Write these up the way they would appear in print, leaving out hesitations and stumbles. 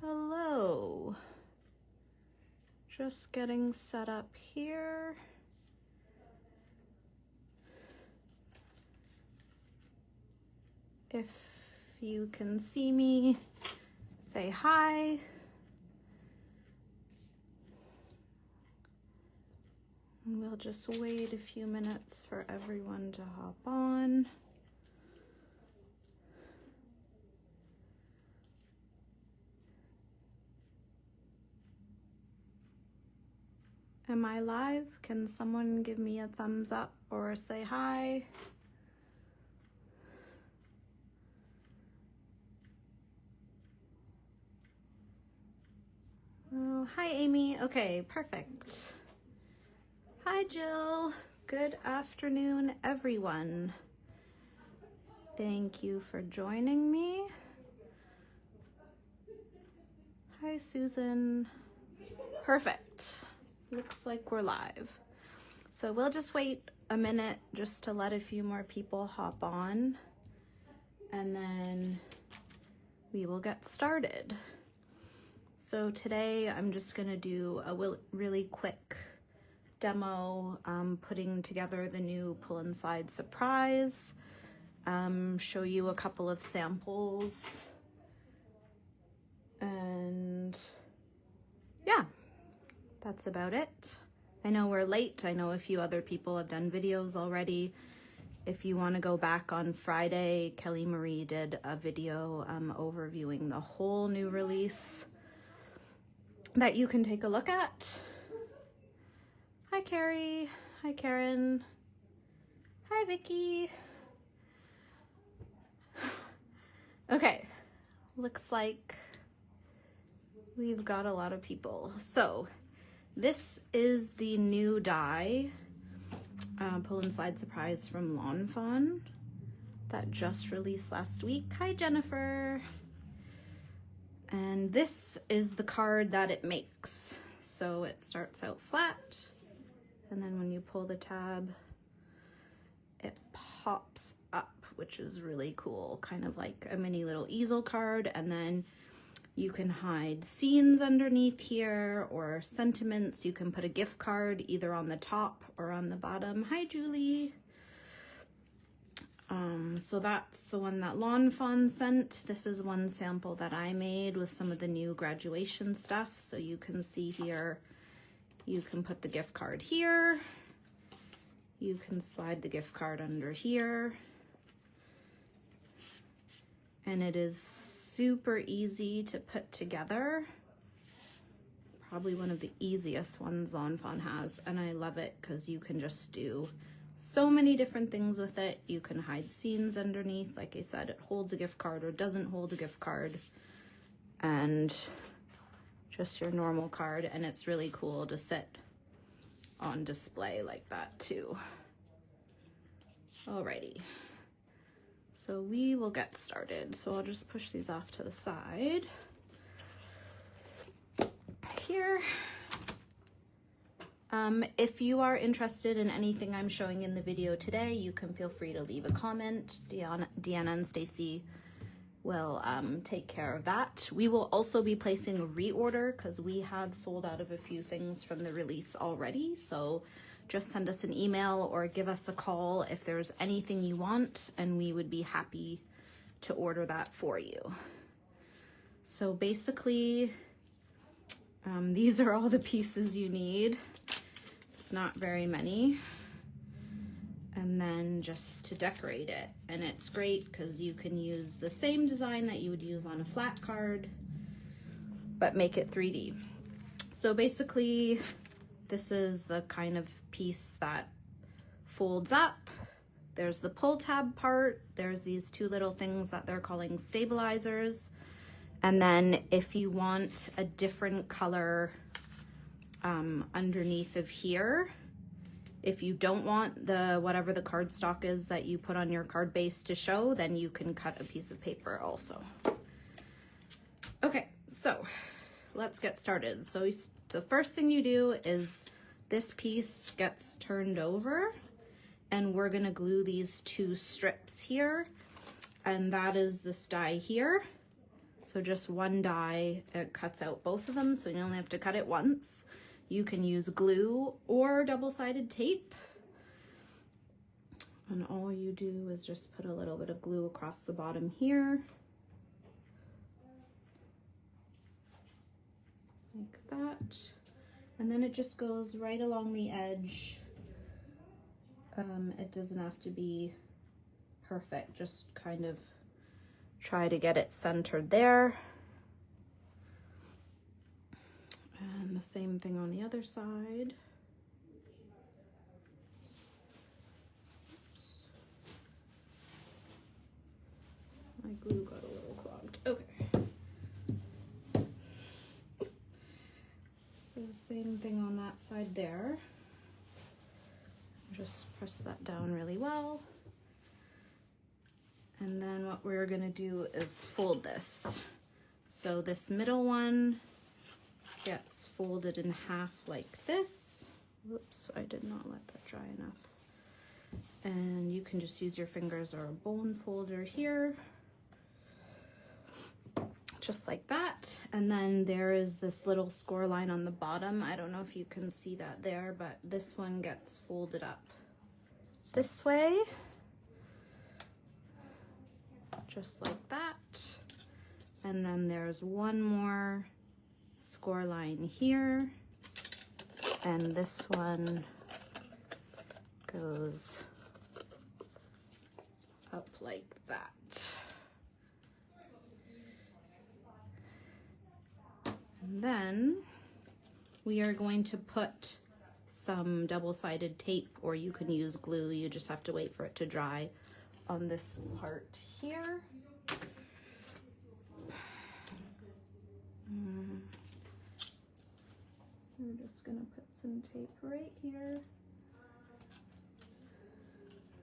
Hello. Just getting set up here. If you can see me, say hi. And we'll just wait a few minutes for everyone to hop on. Am I live? Can someone give me a thumbs up or say hi? Oh, hi, Amy. Okay, perfect. Hi, Jill. Good afternoon, everyone. Thank you for joining me. Hi, Susan. Perfect. Looks like we're live. So we'll just wait a minute just to let a few more people hop on, and then we will get started. So today I'm just gonna do a really quick demo, putting together the new pull inside surprise, show you a couple of samples, and yeah, that's about it. I know we're late. I know a few other people have done videos already. If you want to go back on Friday, Kelly Marie did a video overviewing the whole new release that you can take a look at. Hi, Carrie. Hi, Karen. Hi, Vicky. Okay, looks like we've got a lot of people. So this is the new die, pull and slide surprise from Fawn that just released last week. Hi, Jennifer. And this is the card that it makes. So it starts out flat, and then when you pull the tab, it pops up, which is really cool, kind of like a mini little easel card. And then you can hide scenes underneath here or sentiments. You can put a gift card either on the top or on the bottom. Hi, Julie. So that's the one that Fawn sent. This is one sample that I made with some of the new graduation stuff. So you can see here, you can put the gift card here. You can slide the gift card under here. And it is super easy to put together. Probably one of the easiest ones Fawn has, and I love it because you can just do so many different things with it. You can hide scenes underneath. Like I said, it holds a gift card or doesn't hold a gift card, and just your normal card, and it's really cool to sit on display like that too. Alrighty. So we will get started. So I'll just push these off to the side here. If you are interested in anything I'm showing in the video today, you can feel free to leave a comment. Deanna and Stacy will take care of that. We will also be placing a reorder because we have sold out of a few things from the release already. So just send us an email or give us a call if there's anything you want, and we would be happy to order that for you. So basically, these are all the pieces you need. It's not very many. And then just to decorate it. And it's great because you can use the same design that you would use on a flat card, but make it 3D. So basically, this is the kind of piece that folds up. There's the pull tab part. There's these two little things that they're calling stabilizers. And then if you want a different color underneath of here, if you don't want the whatever the cardstock is that you put on your card base to show, then you can cut a piece of paper also. Okay, so let's get started. So the first thing you do is this piece gets turned over, and we're gonna glue these two strips here. and that is this die here. So just one die, it cuts out both of them, so you only have to cut it once. You can use glue or double-sided tape. And all you do is just put a little bit of glue across the bottom here. Like that. And then it just goes right along the edge. It doesn't have to be perfect, just kind of try to get it centered there. And the same thing on the other side. Oops. My glue got a little clogged. Okay. So same thing on that side there. Just press that down really well. And then what we're gonna do is fold this. So this middle one gets folded in half like this. Whoops, I did not let that dry enough. And you can just use your fingers or a bone folder here. Just like that. And then there is this little score line on the bottom. I don't know if you can see that there, but this one gets folded up this way. Just like that. And then there's one more score line here. And this one goes up like that. And then we are going to put some double-sided tape, or you can use glue. You just have to wait for it to dry on this part here. We're just gonna put some tape right here,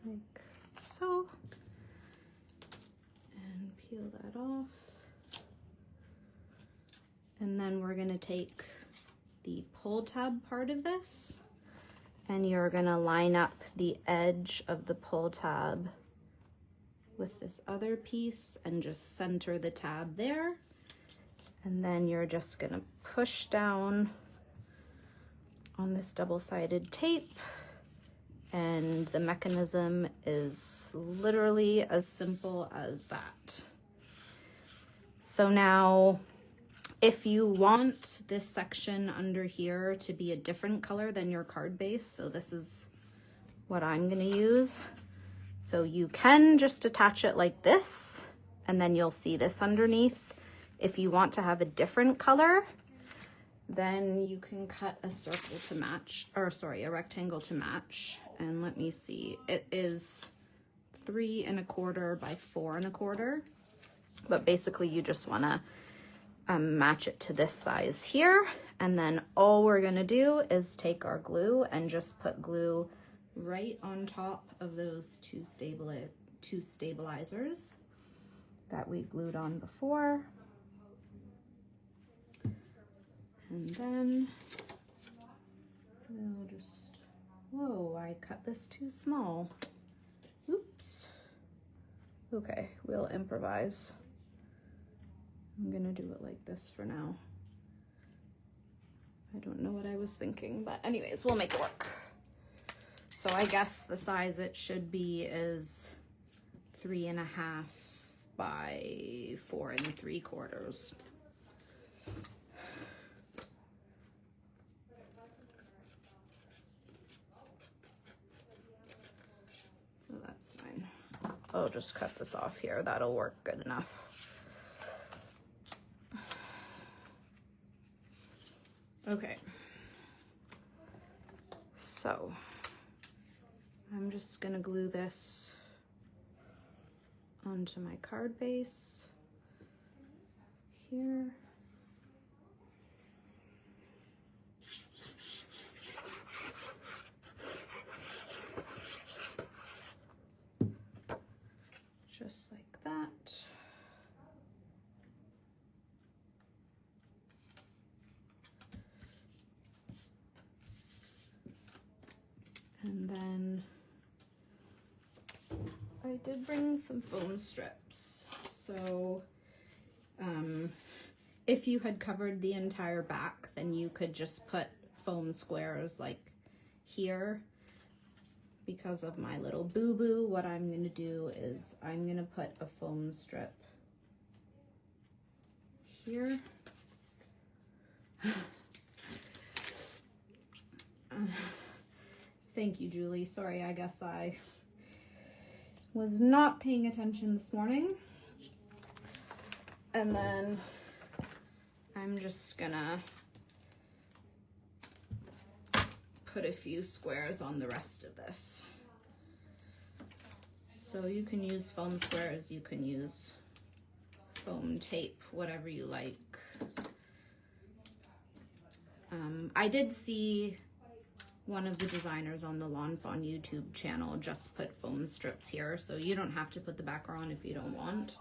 like so, and peel that off. And then we're gonna take the pull tab part of this, and you're gonna line up the edge of the pull tab with this other piece and just center the tab there. And then you're just gonna push down on this double-sided tape, and the mechanism is literally as simple as that. So now, if you want this section under here to be a different color than your card base, so this is what I'm gonna use. So you can just attach it like this, and then you'll see this underneath. If you want to have a different color, then you can cut a circle to match, or sorry, a rectangle to match. And let me see, it is 3 1/4 by 4 1/4. But basically you just wanna match it to this size here. And then all we're gonna do is take our glue and just put glue right on top of those two stabilizers that we glued on before. And then we'll just, whoa, I cut this too small. Oops. Okay, we'll improvise. I'm gonna do it like this for now. I don't know what I was thinking, but anyways, we'll make it work. So I guess the size it should be is 3 1/2 by 4 3/4. So that's fine. I'll just cut this off here. That'll work good enough. Okay. So I'm just gonna glue this onto my card base here. Just like that. And then I did bring some foam strips. So if you had covered the entire back, then you could just put foam squares like here. Because of my little boo-boo, what I'm gonna do is I'm gonna put a foam strip here. Thank you, Julie. Sorry, I guess I was not paying attention this morning. And then I'm just gonna put a few squares on the rest of this. So you can use foam squares, you can use foam tape, whatever you like. I did see one of the designers on the Lawn Fawn YouTube channel just put foam strips here, so you don't have to put the backer on if you don't want.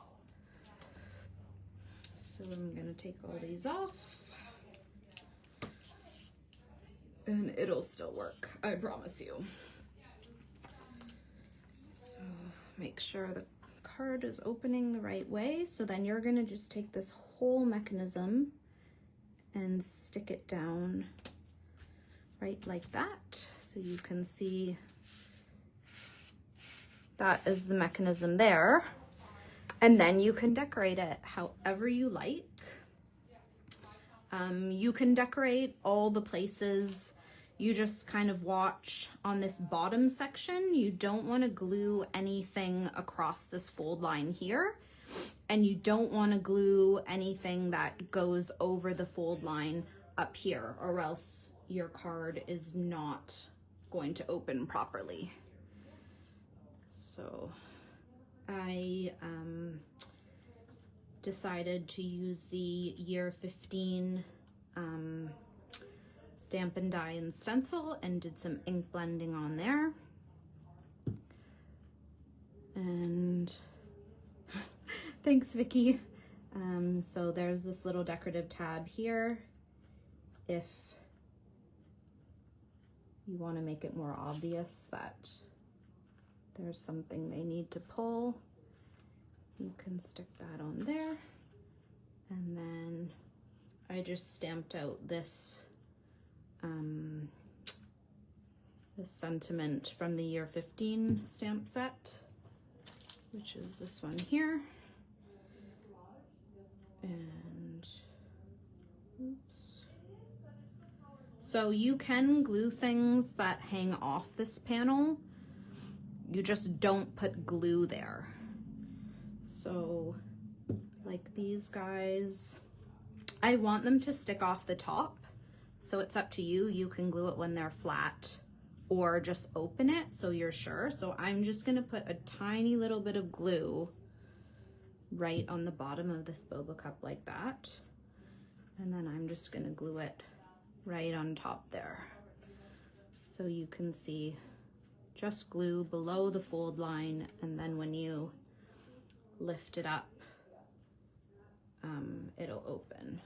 So I'm gonna take all these off. And it'll still work, I promise you. So make sure the card is opening the right way. So then you're gonna just take this whole mechanism and stick it down right like that. So you can see that is the mechanism there. And then you can decorate it however you like. You can decorate all the places. You just kind of watch on this bottom section. You don't want to glue anything across this fold line here. And you don't want to glue anything that goes over the fold line up here, or else your card is not going to open properly. So I decided to use the year 15 stamp and die and stencil and did some ink blending on there. And thanks, Vicky. So there's this little decorative tab here. If you want to make it more obvious that there's something they need to pull, you can stick that on there. And then I just stamped out this this sentiment from the year 15 stamp set, which is this one here. And oops. So you can glue things that hang off this panel. You just don't put glue there. So like these guys, I want them to stick off the top. So it's up to you. You can glue it when they're flat or just open it so you're sure. So I'm just gonna put a tiny little bit of glue right on the bottom of this boba cup like that. And then I'm just gonna glue it right on top there. So you can see just glue below the fold line, and then when you lift it up, it'll open.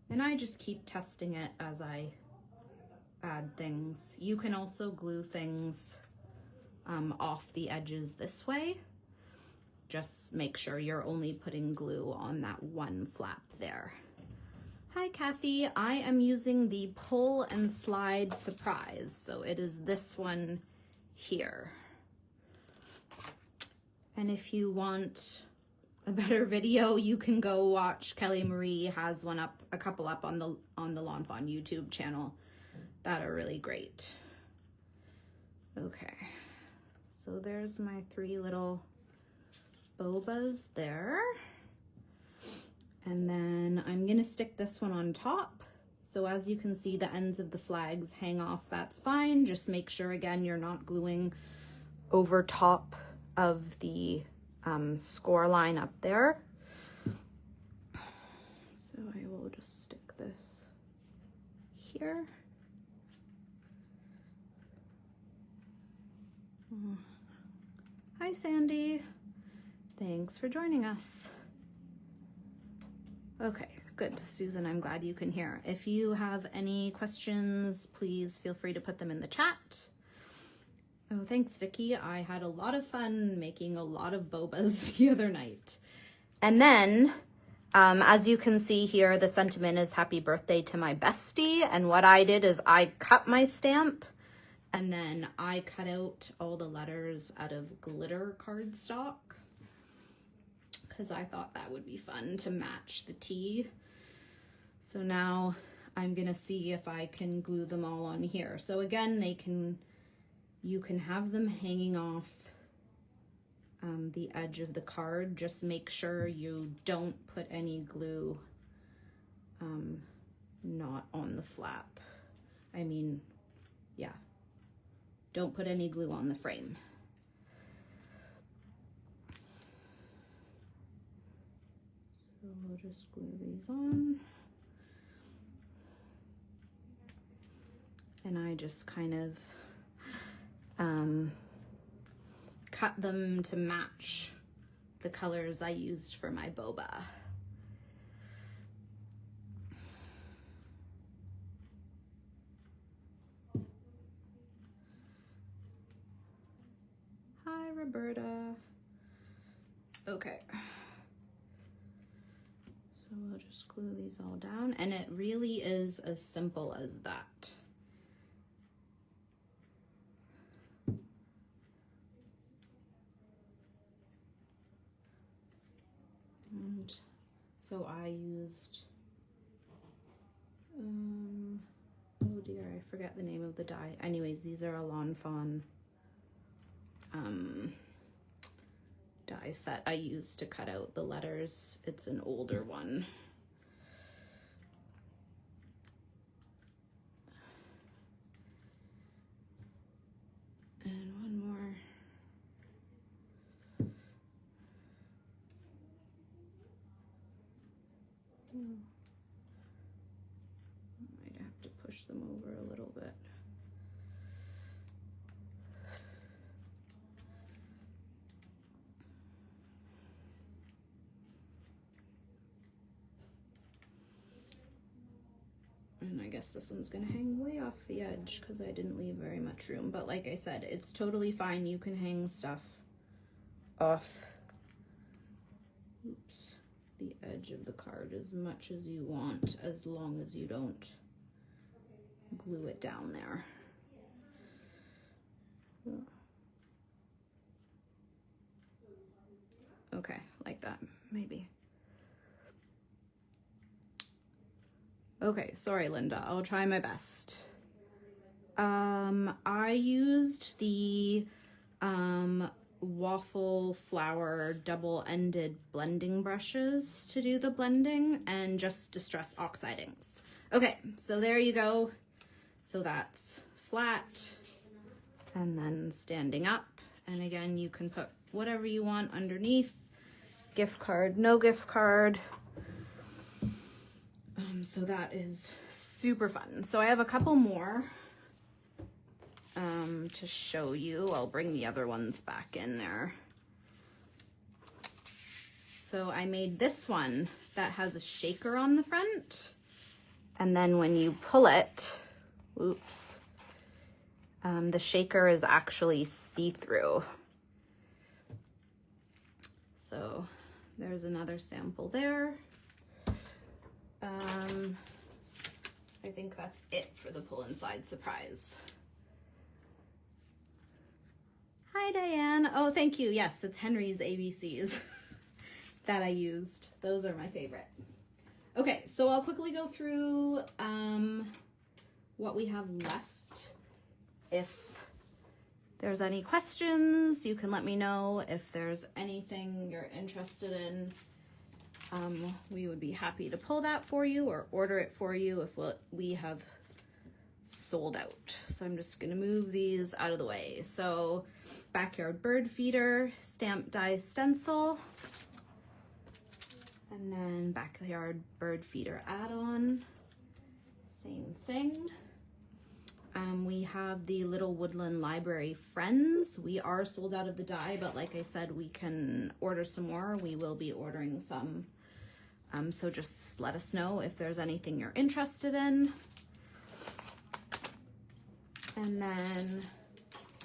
And I just keep testing it as I add things. You can also glue things off the edges this way. Just make sure you're only putting glue on that one flap there. Hi, Kathy. I am using the Pull and Slide Surprise. So it is this one here. And if you want a better video, you can go watch Kelly Marie has one up, a couple up on the Lawn Fawn YouTube channel that are really great. Okay, so there's my 3 little bobas there. And then I'm gonna stick this one on top. So as you can see, the ends of the flags hang off, that's fine. Just make sure, again, you're not gluing over top of the score line up there. So I will just stick this here. Hi, Sandy. Thanks for joining us. Okay, good. Susan, I'm glad you can hear. If you have any questions, please feel free to put them in the chat. Oh, thanks, Vicky. I had a lot of fun making a lot of bobas the other night. And then, as you can see here, the sentiment is happy birthday to my bestie. And what I did is I cut my stamp and then I cut out all the letters out of glitter cardstock because I thought that would be fun to match the tea. So now I'm gonna see if I can glue them all on here. So again, you can have them hanging off the edge of the card. Just make sure you don't put any glue not on the flap. I mean, yeah, don't put any glue on the frame. So we'll just glue these on. And I just kind of cut them to match the colors I used for my boba. Hi, Roberta. Okay. So we'll just glue these all down, and it really is as simple as that. And so I used, oh dear, I forget the name of the dye. Anyways, these are a Fawn die set I used to cut out the letters. It's an older one. And one more. Might have to push them over a little bit. And I guess this one's gonna hang way off the edge because I didn't leave very much room. But like I said, it's totally fine. You can hang stuff off, oops, the edge of the card as much as you want, as long as you don't glue it down there. Okay, like that, maybe. Okay, sorry, Linda, I'll try my best. I used the waffle flower double-ended blending brushes to do the blending and just distress oxidings. Okay, so there you go. So that's flat and then standing up. And again, you can put whatever you want underneath. Gift card, no gift card. So that is super fun. So I have a couple more to show you. I'll bring the other ones back in there. So I made this one that has a shaker on the front. And then when you pull it, oops, the shaker is actually see-through. So there's another sample there. I think that's it for the pull inside surprise. Hi, Diane. Oh, thank you. Yes, it's Henry's ABCs that I used. Those are my favorite. Okay, so I'll quickly go through what we have left. If there's any questions, you can let me know. If there's anything you're interested in, we would be happy to pull that for you or order it for you if we have sold out. So I'm just gonna move these out of the way. So backyard bird feeder, stamp die stencil, and then backyard bird feeder add-on, same thing. We have the Little Woodland Library Friends. We are sold out of the die, but like I said, we can order some more. We will be ordering some. So just let us know if there's anything you're interested in. And then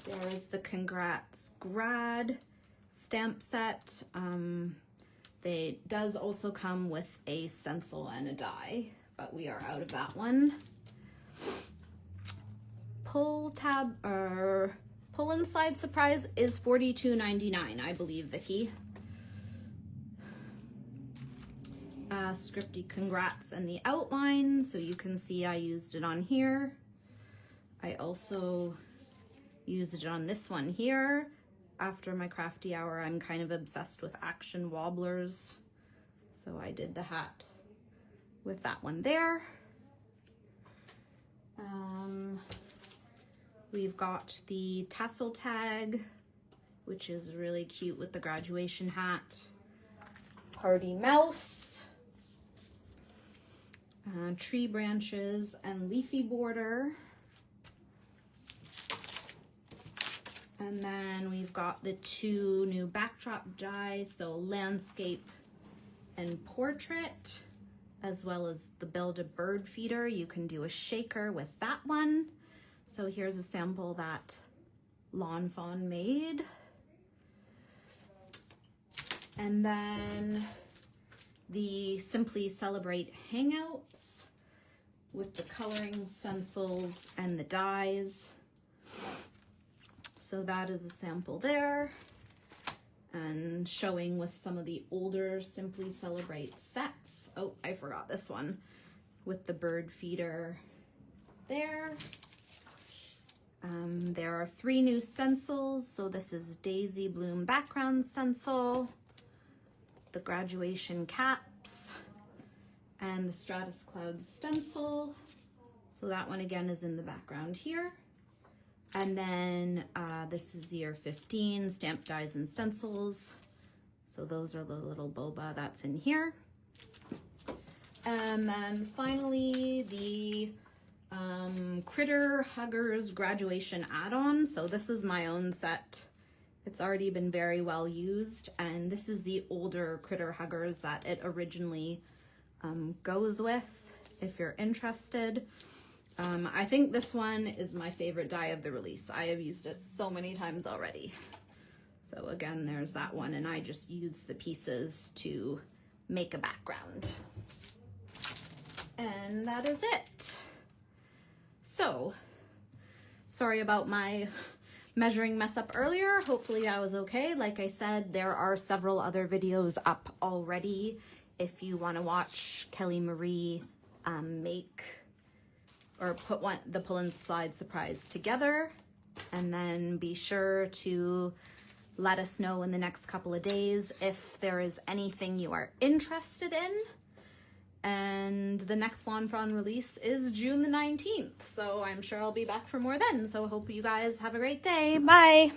There is the Congrats Grad stamp set. They does also come with a stencil and a die, but we are out of that one. Pull inside surprise is $42.99, I believe, Vicky. Scripty Congrats and the outline, so you can see I used it on here. I also used it on this one here. After my crafty hour, I'm kind of obsessed with action wobblers, so I did the hat with that one there. We've got the tassel tag, which is really cute with the graduation hat. Party mouse, tree branches and leafy border. And then we've got the two new backdrop dies, so landscape and portrait, as well as the build a bird feeder. You can do a shaker with that one. So here's a sample that Fawn made. And then the Simply Celebrate Hangouts with the coloring stencils and the dies. So that is a sample there, and showing with some of the older Simply Celebrate sets. Oh, I forgot this one with the bird feeder there. There are 3 new stencils. So this is Daisy Bloom background stencil, the graduation caps, and the Stratus Clouds stencil. So that one again is in the background here. And then this is year 15, stamp dies and stencils. So those are the little boba that's in here. And then finally the Critter Huggers graduation add-on. So this is my own set. It's already been very well used, and this is the older Critter Huggers that it originally goes with, if you're interested. I think this one is my favorite die of the release. I have used it so many times already. So again, there's that one, and I just use the pieces to make a background. And that is it. So, sorry about my measuring mess up earlier. Hopefully that was okay. Like I said, there are several other videos up already if you want to watch Kelly Marie make or put the pull and slide surprise together. And then be sure to let us know in the next couple of days if there is anything you are interested in. And the next Fawn release is June the 19th. So I'm sure I'll be back for more then. So I hope you guys have a great day. Bye.